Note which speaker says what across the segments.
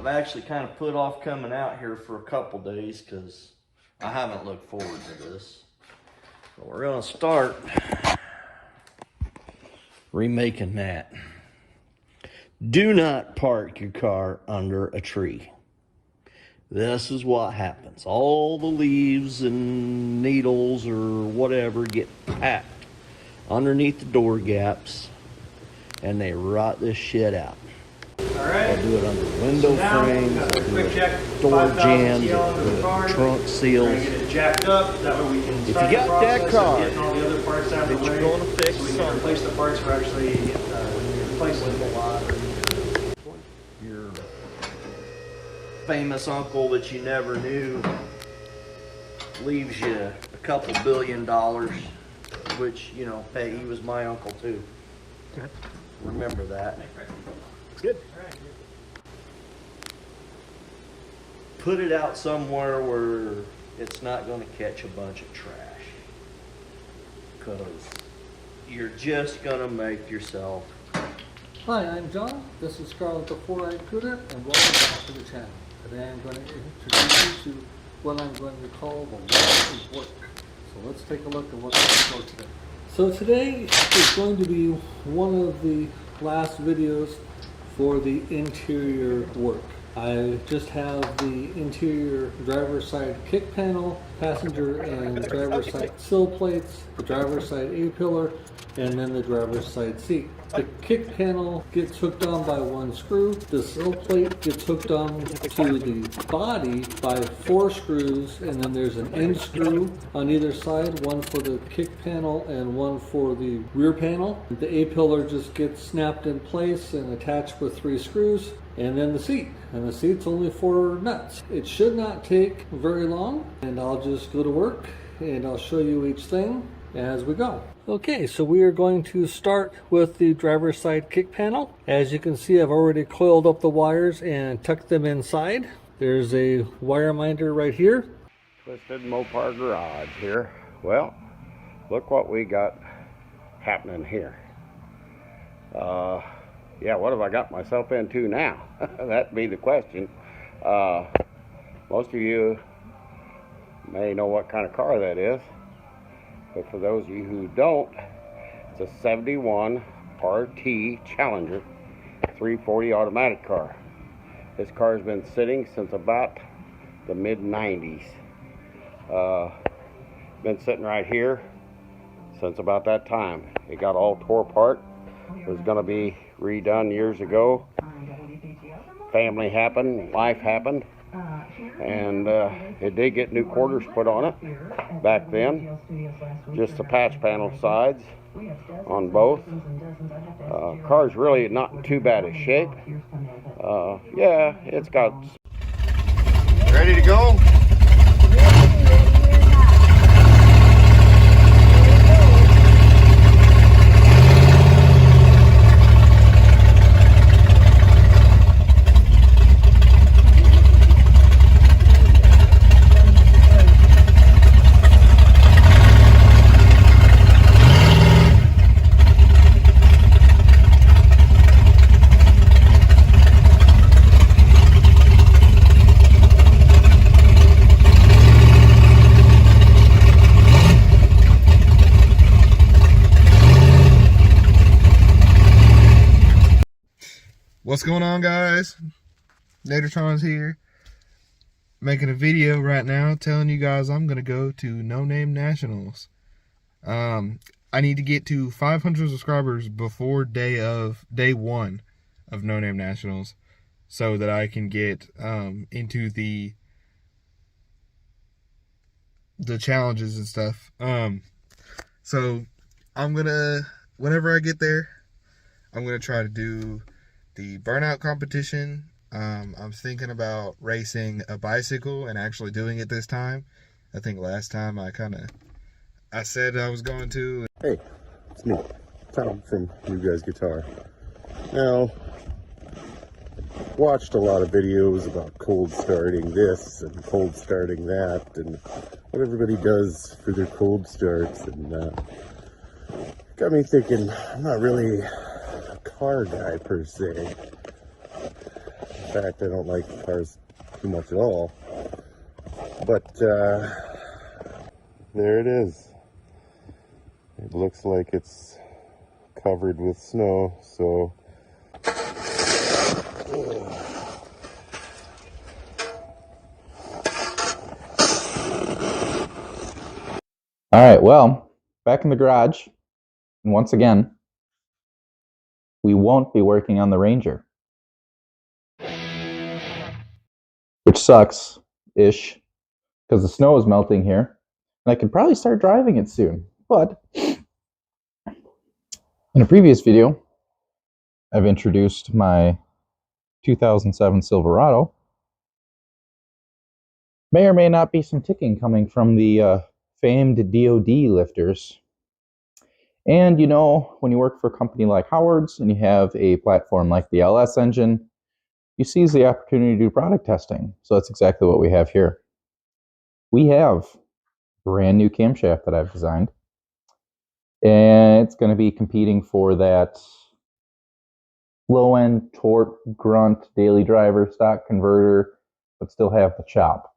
Speaker 1: I've actually kind of put off coming out here for a couple days because I haven't looked forward to this. But we're gonna start remaking that. Do not park your car under a tree. This is what happens. All the leaves and needles or whatever get packed underneath the door gaps and they rot this shit out.
Speaker 2: Alright.
Speaker 1: I'll do it under window frames, I'll do it door jams, trunk seals.
Speaker 2: Get it jacked up, that way we can
Speaker 1: If you got that car
Speaker 2: getting all the other parts out of the way,
Speaker 1: that you're going to fix,
Speaker 2: so we can replace the parts we're actually replacing a lot.
Speaker 1: Your famous uncle that you never knew leaves you a couple $1 billion, which, you know, hey, he was my uncle too.
Speaker 3: Okay.
Speaker 1: Remember that.
Speaker 3: It's good.
Speaker 1: Put it out somewhere where it's not going to catch a bunch of trash, because you're just going to make yourself.
Speaker 4: Hi, I'm John. This is Scarlett the Four-Eyed Cooter, and welcome back to the channel. Today I'm going to introduce you to what I'm going to call the life of work. So let's take a look at what's in store today. So today is going to be one of the last videos for the interior work. I just have the interior driver's side kick panel, passenger and driver's side sill plates, the driver's side A-pillar, and then the driver's side seat. The kick panel gets hooked on by one screw. The sill plate gets hooked on to the body by 4 screws, and then there's an end screw on either side, one for the kick panel and one for the rear panel. The A-pillar just gets snapped in place and attached with 3 screws, and then the seat. And the seat's only 4 nuts. It should not take very long, and I'll just go to work and I'll show you each thing as we go. Okay, so we are going to start with the driver's side kick panel. As you can see, I've already coiled up the wires and tucked them inside. There's a wire minder right here.
Speaker 5: Twisted Mopar garage here. Well, look what we got happening here. Yeah, what have I got myself into now? That'd be the question. Most of you may know what kind of car that is. But for those of you who don't, it's a 71 RT Challenger 340 automatic car. This car has been sitting since about the mid-90s. Been sitting right here since about that time. It got all tore apart. It was going to be redone years ago. Family happened, life happened. And it did get new quarters put on it back then. Just the patch panel sides on both. Car's really not in too bad a shape. Yeah, it's got...
Speaker 6: Ready to go? What's going on, guys? Nadertron's here, making a video right now telling you guys I'm gonna go to No Name Nationals. I need to get to 500 subscribers before day 1 of No Name Nationals so that I can get into the challenges and stuff. So I'm gonna, whenever I get there, I'm gonna try to do the burnout competition. I'm thinking about racing a bicycle and actually doing it this time. I think last time I said I was going to.
Speaker 7: Hey, it's me, Tom from You Guys Guitar. Now, watched a lot of videos about cold starting this and cold starting that and what everybody does for their cold starts, and got me thinking, I'm not really a car guy per se. fact, I don't like cars too much at all. But there it is. It looks like it's covered with snow, so
Speaker 8: all right, well, back in the garage, and once again, we won't be working on the Ranger, which sucks-ish, because the snow is melting here, and I could probably start driving it soon. But in a previous video, I've introduced my 2007 Silverado. May or may not be some ticking coming from the famed DoD lifters. And you know, when you work for a company like Howard's and you have a platform like the LS engine, you seize the opportunity to do product testing. So that's exactly what we have here. We have a brand new camshaft that I've designed, and it's going to be competing for that low-end torque, grunt, daily driver, stock converter, but still have the chop.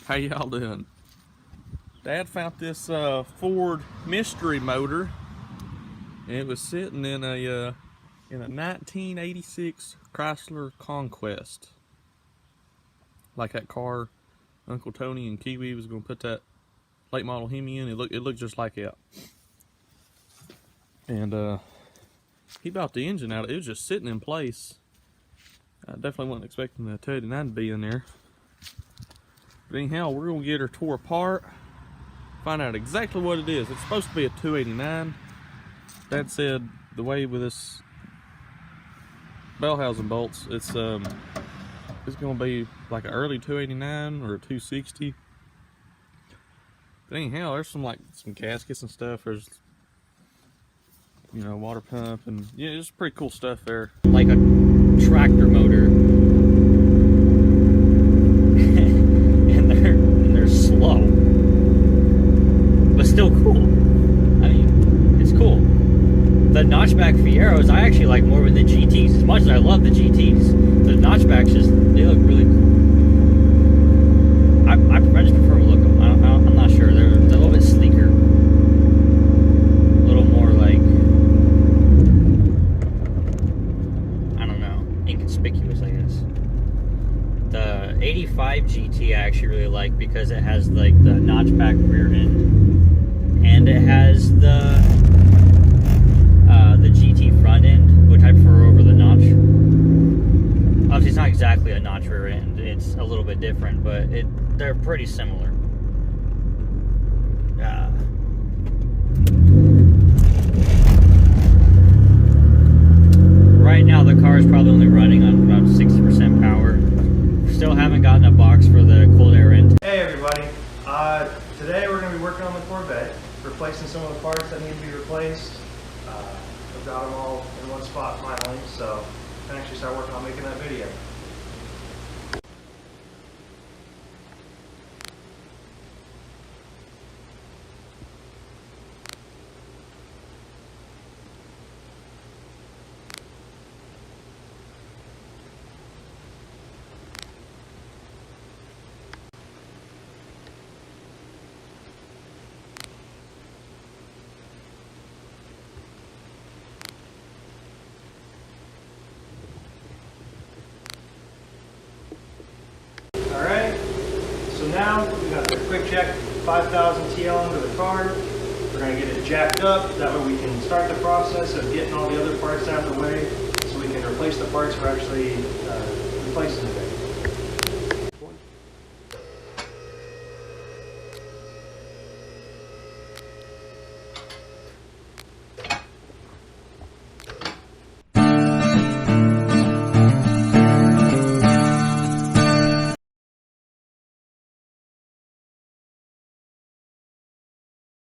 Speaker 9: How y'all doing? Dad found this Ford mystery motor, and it was sitting in a 1986 Chrysler Conquest, like that car Uncle Tony and Kiwi was gonna put that late model Hemi in. It looked just like it. And he bought the engine out. It was just sitting in place. I definitely wasn't expecting the 289 to be in there. But anyhow, we're gonna get her tore apart, find out exactly what it is. It's supposed to be a 289. Dad said the way with this bell housing bolts, it's gonna be like an early 289 or a 260. But anyhow, there's some gaskets and stuff. There's, you know, water pump, and yeah, it's pretty cool stuff there.
Speaker 10: Like a tractor motor. and they're slow. But still cool. I mean, it's cool. The Notchback Fieros I actually like more than the GTs. As much as I love the GTs, the Notchbacks they look really cool. I just prefer to look them. I'm not sure. They're a little bit sleeker. A little more like, I don't know, inconspicuous, I guess. The 85 GT I actually really like because it has like the notchback rear end, and it has the GT front end, which I prefer over the notch. Obviously, it's not exactly a notch rear end; it's a little bit different, but they're pretty similar. Right now, the car is probably only running on about 60% power. Still haven't gotten a box for the cold air intake.
Speaker 2: Hey everybody, today we're going to be working on the Corvette, replacing some of the parts that need to be replaced. I've got them all in one spot finally, so I can actually start working on making that video. now we got the quick check 5000 TL into the car. We're going to get it jacked up, that way we can start the process of getting all the other parts out of the way so we can replace the parts we're actually